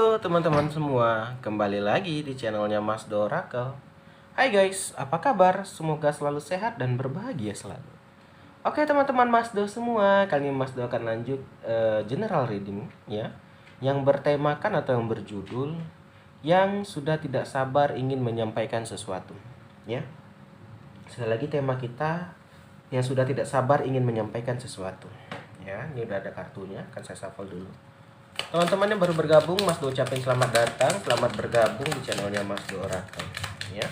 Halo teman-teman semua, kembali lagi di channelnya Mas Dorakel. Hai guys, apa kabar? Semoga selalu sehat dan berbahagia selalu. Oke teman-teman Masdo semua, kali ini Masdo akan lanjut general reading ya, yang bertemakan atau yang berjudul yang sudah tidak sabar ingin menyampaikan sesuatu ya. Sekali lagi tema kita yang sudah tidak sabar ingin menyampaikan sesuatu ya. Ini udah ada kartunya, akan saya shuffle dulu. Teman-teman yang baru bergabung, Mas Do ucapin selamat datang, selamat bergabung di channelnya Mas Do Oracle ya.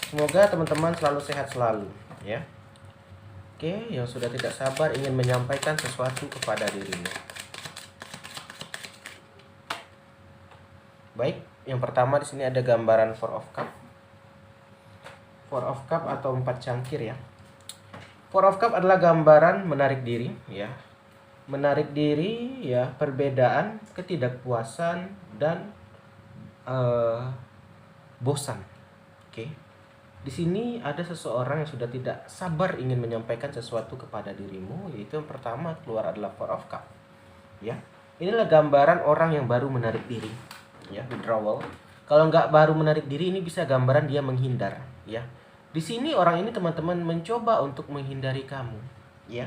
Semoga teman-teman selalu sehat selalu ya. Oke, yang sudah tidak sabar ingin menyampaikan sesuatu kepada dirimu. Baik, yang pertama di sini ada gambaran Four of Cup. Four of Cup atau 4 cangkir ya. Four of Cup adalah gambaran menarik diri ya. Menarik diri ya, perbedaan, ketidakpuasan dan bosan. Oke. Di sini ada seseorang yang sudah tidak sabar ingin menyampaikan sesuatu kepada dirimu, yaitu yang pertama keluar adalah Four of Cup. Ya. Inilah gambaran orang yang baru menarik diri, ya, withdrawal. Kalau nggak baru menarik diri, ini bisa gambaran dia menghindar, ya. Di sini orang ini teman-teman mencoba untuk menghindari kamu, ya.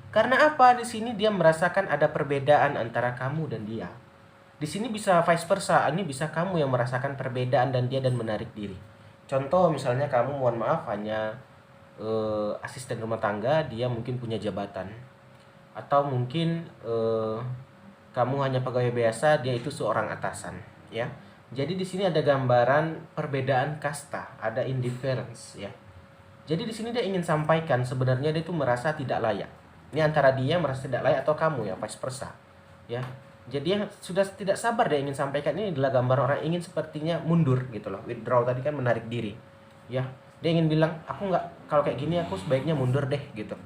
Karena apa? Di sini dia merasakan ada perbedaan antara kamu dan dia. Di sini bisa vice versa, ini bisa kamu yang merasakan perbedaan dan dia dan menarik diri. Contoh misalnya kamu mohon maaf hanya asisten rumah tangga, dia mungkin punya jabatan. Atau mungkin kamu hanya pegawai biasa, dia itu seorang atasan, ya. Jadi di sini ada gambaran perbedaan kasta, ada indifference, ya. Jadi di sini dia ingin sampaikan sebenarnya dia itu merasa tidak layak. Ini antara dia merasa tidak layak atau kamu ya, vice versa. Ya. Jadi yang sudah tidak sabar dia ingin sampaikan ini adalah gambar orang ingin sepertinya mundur gitu loh. Withdraw tadi kan menarik diri. Ya. Dia ingin bilang, aku nggak, kalau kayak gini aku sebaiknya mundur deh gitu.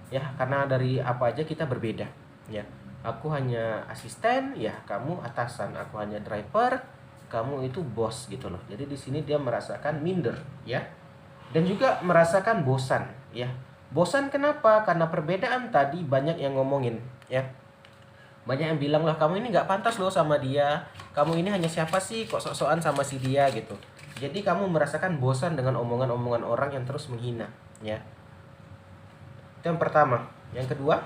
Ya, karena dari apa aja kita berbeda. Ya. Aku hanya asisten, ya kamu atasan. Aku hanya driver, kamu itu bos gitu loh. Jadi di sini dia merasakan minder, ya. Dan juga merasakan bosan, ya. Bosan kenapa? Karena perbedaan tadi banyak yang ngomongin, ya. Banyak yang bilang lah kamu ini nggak pantas loh sama dia. Kamu ini hanya siapa sih kok sok-sokan sama si dia gitu. Jadi kamu merasakan bosan dengan omongan-omongan orang yang terus menghina, ya. Itu yang pertama. Yang kedua,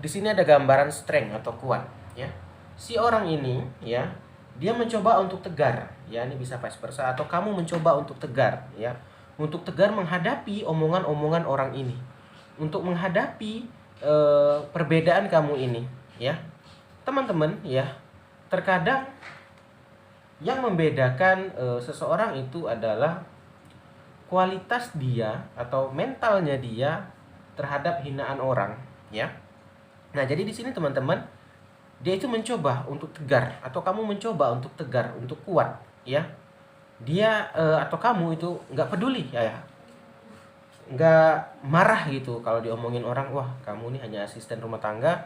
di sini ada gambaran strength atau kuat, ya. Si orang ini, ya, dia mencoba untuk tegar, ya, ini bisa vice versa atau kamu mencoba untuk tegar, ya. Untuk tegar menghadapi omongan-omongan orang ini. Untuk menghadapi perbedaan kamu ini, ya. Teman-teman, ya. Terkadang yang membedakan seseorang itu adalah kualitas dia atau mentalnya dia terhadap hinaan orang, ya. Nah, jadi di sini teman-teman, dia itu mencoba untuk tegar atau kamu mencoba untuk tegar, untuk kuat, ya. Dia atau kamu itu nggak peduli ya, nggak marah gitu kalau diomongin orang, wah kamu ini hanya asisten rumah tangga,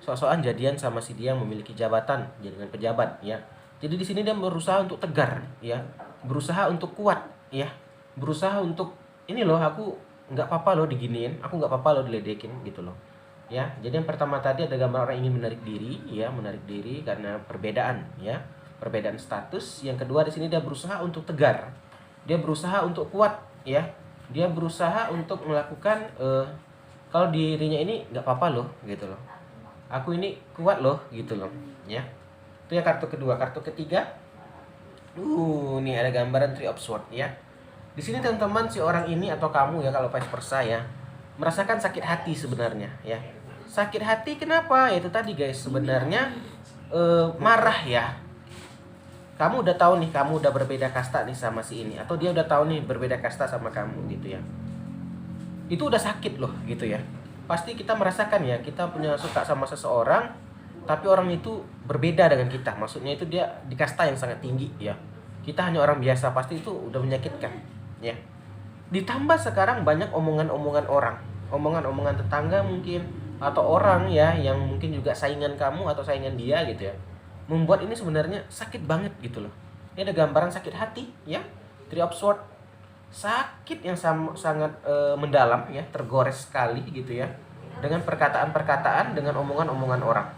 sok-sokan jadian sama si dia yang memiliki jabatan, jaringan pejabat, ya. Jadi di sini dia berusaha untuk tegar, ya, berusaha untuk kuat, ya, berusaha untuk ini loh aku nggak apa-apa loh diginiin, aku nggak apa-apa loh diledekin gitu loh. Ya, jadi yang pertama tadi ada gambar orang ingin menarik diri, ya, menarik diri karena perbedaan, ya, perbedaan status. Yang kedua di sini dia berusaha untuk tegar, dia berusaha untuk kuat, ya, dia berusaha untuk melakukan kalau dirinya ini nggak apa-apa loh, gitu loh. Aku ini kuat loh, gitu loh, ya. Itu ya kartu kedua. Kartu ketiga, ini ada gambaran Three of Swords, ya. Di sini teman-teman si orang ini atau kamu ya kalau vice versa ya merasakan sakit hati sebenarnya, ya. Sakit hati kenapa? Itu tadi guys, sebenarnya marah ya. Kamu udah tahu nih kamu udah berbeda kasta nih sama si ini, atau dia udah tahu nih berbeda kasta sama kamu gitu ya. Itu udah sakit loh gitu ya. Pasti kita merasakan ya, kita punya suka sama seseorang tapi orang itu berbeda dengan kita. Maksudnya itu dia di kasta yang sangat tinggi ya. Kita hanya orang biasa, pasti itu udah menyakitkan, ya. Ditambah sekarang banyak omongan-omongan orang, omongan-omongan tetangga mungkin, atau orang ya yang mungkin juga saingan kamu atau saingan dia gitu ya, membuat ini sebenarnya sakit banget gitu loh. Ini ada gambaran sakit hati, ya, Three of Swords, sakit yang sangat mendalam ya, tergores sekali gitu ya, dengan perkataan-perkataan, dengan omongan-omongan orang.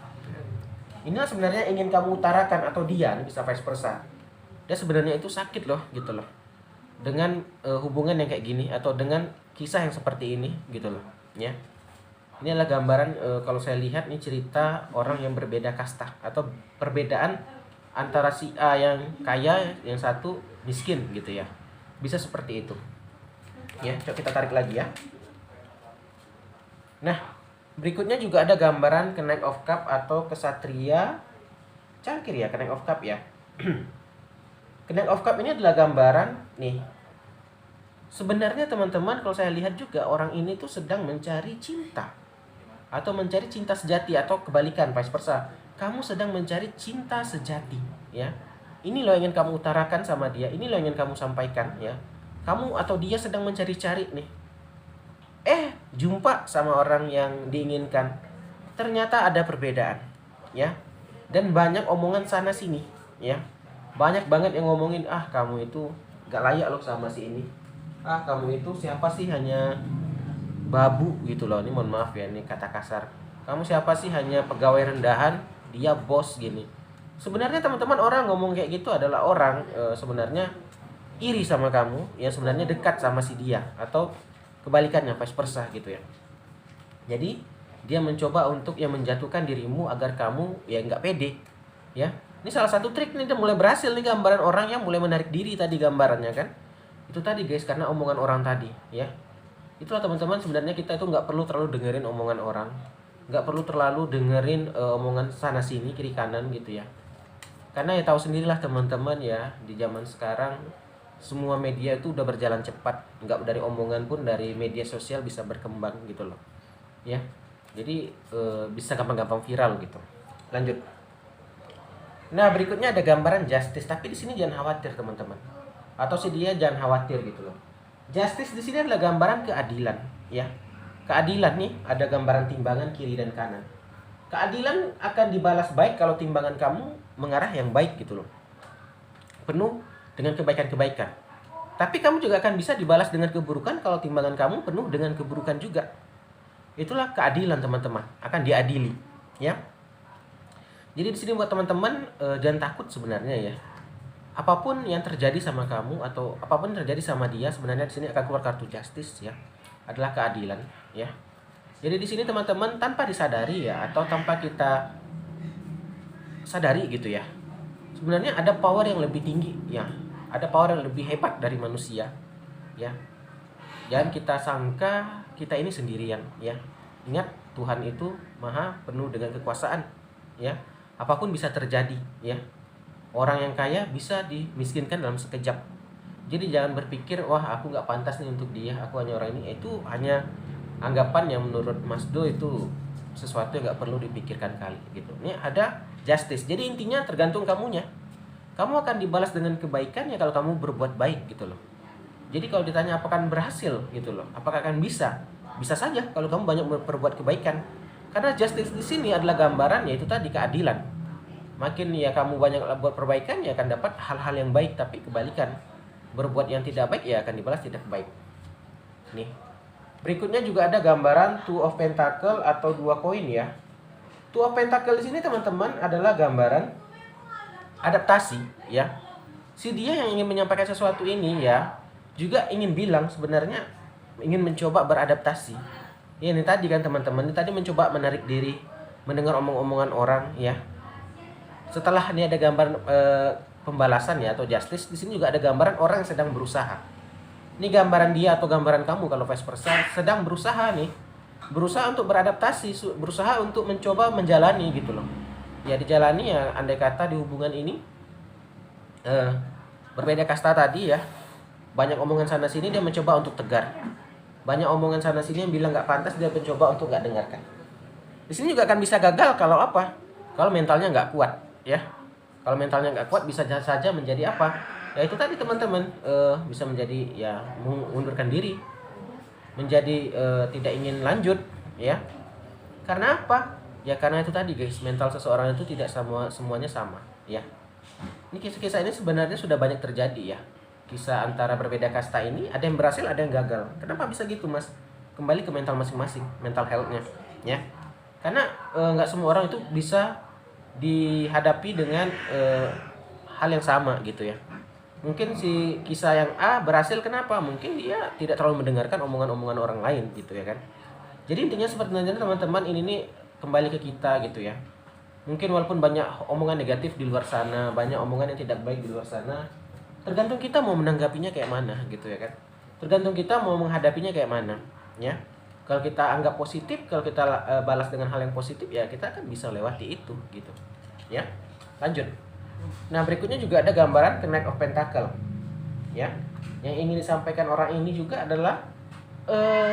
Inilah sebenarnya ingin kamu utarakan, atau dia bisa vice versa. Dia sebenarnya itu sakit loh gitu loh. Dengan hubungan yang kayak gini, atau dengan kisah yang seperti ini gitu loh, ya. Ini adalah gambaran, kalau saya lihat ini cerita orang yang berbeda kasta, atau perbedaan antara si A yang kaya, yang satu miskin gitu ya. Bisa seperti itu. Ya, coba kita tarik lagi ya. Nah, berikutnya juga ada gambaran Knight of Cup atau kesatria cangkir ya, Knight of Cup ya. Knight of Cup ini adalah gambaran nih. Sebenarnya teman-teman, kalau saya lihat juga orang ini tuh sedang mencari cinta, atau mencari cinta sejati, atau kebalikan vice versa. Kamu sedang mencari cinta sejati ya. Ini loh yang ingin kamu utarakan sama dia, ini loh yang ingin kamu sampaikan ya. Kamu atau dia sedang mencari-cari nih. Jumpa sama orang yang diinginkan. Ternyata ada perbedaan ya. Dan banyak omongan sana sini ya. Banyak banget yang ngomongin, kamu itu gak layak loh sama si ini. Kamu itu siapa sih, hanya babu gitu loh. Ini mohon maaf ya, ini kata kasar. Kamu siapa sih, hanya pegawai rendahan, dia bos gini. Sebenarnya teman-teman, orang ngomong kayak gitu adalah orang sebenarnya iri sama kamu, yang sebenarnya dekat sama si dia, atau kebalikannya vice versa gitu ya. Jadi dia mencoba untuk yang menjatuhkan dirimu agar kamu ya nggak pede ya. Ini salah satu trik nih, dia mulai berhasil nih, gambaran orang yang mulai menarik diri tadi gambarannya kan. Itu tadi guys, karena omongan orang tadi ya. Itulah teman-teman, sebenarnya kita itu nggak perlu terlalu dengerin omongan orang, nggak perlu terlalu dengerin omongan sana sini kiri kanan gitu ya. Karena ya tahu sendirilah teman-teman ya, di zaman sekarang semua media itu udah berjalan cepat, nggak dari omongan pun dari media sosial bisa berkembang gitu loh ya. Jadi bisa gampang-gampang viral gitu. Lanjut. Nah, berikutnya ada gambaran justice, tapi di sini jangan khawatir teman-teman, atau si dia jangan khawatir gitu loh. Justice di sini adalah gambaran keadilan ya. Keadilan nih, ada gambaran timbangan kiri dan kanan. Keadilan akan dibalas baik kalau timbangan kamu mengarah yang baik gitu loh, penuh dengan kebaikan-kebaikan. Tapi kamu juga akan bisa dibalas dengan keburukan kalau timbangan kamu penuh dengan keburukan juga. Itulah keadilan teman-teman, akan diadili ya. Jadi di sini buat teman-teman, jangan takut sebenarnya ya. Apapun yang terjadi sama kamu, atau apapun yang terjadi sama dia, sebenarnya di sini akan keluar kartu justice ya, adalah keadilan ya. Jadi di sini teman-teman, tanpa disadari ya, atau tanpa kita sadari gitu ya, sebenarnya ada power yang lebih tinggi ya, ada power yang lebih hebat dari manusia ya. Jangan kita sangka kita ini sendirian ya. Ingat, Tuhan itu maha penuh dengan kekuasaan ya. Apapun bisa terjadi ya. Orang yang kaya bisa dimiskinkan dalam sekejap. Jadi jangan berpikir, wah aku gak pantas nih untuk dia, aku hanya orang ini. Itu hanya anggapan yang menurut Mas Do itu sesuatu yang gak perlu dipikirkan kali gitu. Ini ada justice. Jadi intinya tergantung kamunya. Kamu akan dibalas dengan kebaikan ya kalau kamu berbuat baik gitu loh. Jadi kalau ditanya apakah akan berhasil gitu loh, apakah akan bisa? Bisa saja kalau kamu banyak berbuat kebaikan. Karena justice di sini adalah gambaran, yaitu tadi keadilan. Makin ya kamu banyak buat perbaikan, ya akan dapat hal-hal yang baik. Tapi kebalikan, berbuat yang tidak baik ya akan dibalas tidak baik. Nih. Berikutnya juga ada gambaran Two of Pentacle atau 2 koin ya. Two of Pentacle di sini teman-teman adalah gambaran adaptasi ya. Si dia yang ingin menyampaikan sesuatu ini ya, juga ingin bilang sebenarnya ingin mencoba beradaptasi. Ya, ini tadi kan teman-teman, ini tadi mencoba menarik diri, mendengar omong-omongan orang ya. Setelah ini ada gambaran pembalasan ya, atau justice, di sini juga ada gambaran orang yang sedang berusaha. Ini gambaran dia atau gambaran kamu kalau vice versa, sedang berusaha nih. Berusaha untuk beradaptasi, berusaha untuk mencoba menjalani gitu loh. Ya dijalani ya, andai kata di hubungan ini berbeda kasta tadi ya. Banyak omongan sana sini, dia mencoba untuk tegar. Banyak omongan sana sini yang bilang gak pantas, dia mencoba untuk gak dengarkan. Di sini juga akan bisa gagal kalau apa? Kalau mentalnya gak kuat ya. Kalau mentalnya gak kuat bisa saja menjadi apa? Ya itu tadi teman-teman, bisa menjadi ya mengundurkan diri, menjadi tidak ingin lanjut ya. Karena apa? Ya karena itu tadi guys, mental seseorang itu tidak semuanya sama ya. Ini kisah-kisah ini sebenarnya sudah banyak terjadi ya. Kisah antara berbeda kasta ini, ada yang berhasil, ada yang gagal. Kenapa bisa gitu mas? Kembali ke mental masing-masing, mental health-nya ya. Karena nggak semua orang itu bisa dihadapi dengan hal yang sama gitu ya. Mungkin si kisah yang A berhasil, kenapa? Mungkin dia tidak terlalu mendengarkan omongan-omongan orang lain gitu ya kan. Jadi intinya seperti nanti teman-teman, ini nih kembali ke kita gitu ya. Mungkin walaupun banyak omongan negatif di luar sana, banyak omongan yang tidak baik di luar sana, tergantung kita mau menanggapinya kayak mana gitu ya kan. Tergantung kita mau menghadapinya kayak mana ya. Kalau kita anggap positif, kalau kita balas dengan hal yang positif, ya kita akan bisa lewati itu gitu ya. Lanjut. Nah, berikutnya juga ada gambaran The Knight of Pentacle. Ya. Yang ingin disampaikan orang ini juga adalah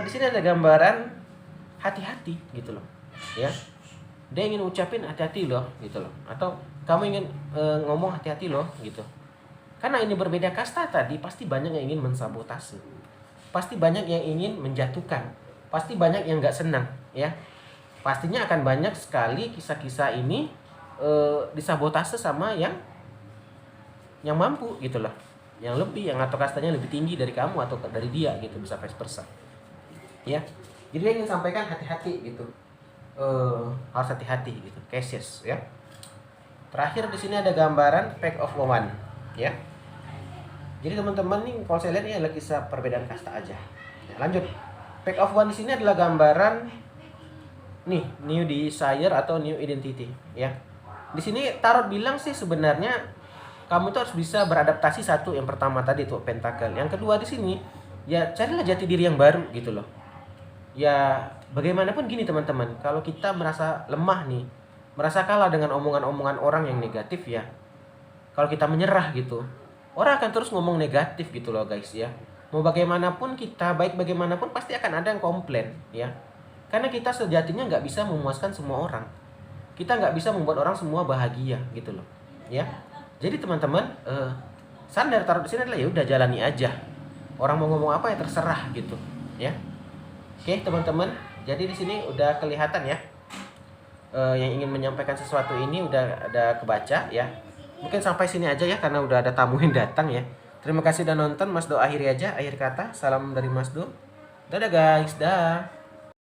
di sini ada gambaran hati-hati gitu loh. Ya. Dia ingin ucapin hati-hati loh gitu loh. Atau kamu ingin ngomong hati-hati loh gitu. Karena ini berbeda kasta tadi, pasti banyak yang ingin mensabotase. Pasti banyak yang ingin menjatuhkan. Pasti banyak yang nggak senang, ya. Pastinya akan banyak sekali kisah-kisah ini disabotase sama yang mampu gitu loh, yang lebih, yang atau kastanya lebih tinggi dari kamu atau dari dia gitu, bisa vice versa ya. Jadi dia ingin sampaikan hati-hati gitu, harus hati-hati gitu, cases ya. Terakhir di sini ada gambaran Pact of Woman ya. Jadi teman-teman nih, kalau saya lihat ini adalah kisah perbedaan kasta aja ya. Lanjut, Pact of One di sini adalah gambaran nih new desire atau new identity ya. Di sini Tarot bilang sih sebenarnya kamu tuh harus bisa beradaptasi. Satu, yang pertama tadi tuh pentakel. Yang kedua di sini ya carilah jati diri yang baru gitu loh. Ya bagaimanapun gini teman-teman, kalau kita merasa lemah nih, merasa kalah dengan omongan-omongan orang yang negatif ya, kalau kita menyerah gitu, orang akan terus ngomong negatif gitu loh guys ya. Mau bagaimanapun kita, baik bagaimanapun pasti akan ada yang komplain ya. Karena kita sejatinya nggak bisa memuaskan semua orang. Kita nggak bisa membuat orang semua bahagia gitu loh ya. Jadi teman-teman, saran dari Tarot di sini adalah ya udah jalani aja. Orang mau ngomong apa ya terserah gitu ya. Oke teman-teman, jadi di sini udah kelihatan ya, yang ingin menyampaikan sesuatu ini udah ada kebaca ya. Mungkin sampai sini aja ya, karena udah ada tamu yang datang ya. Terima kasih udah nonton. Mas Do akhiri aja, akhir kata. Salam dari Mas Do. Dadah guys, dah.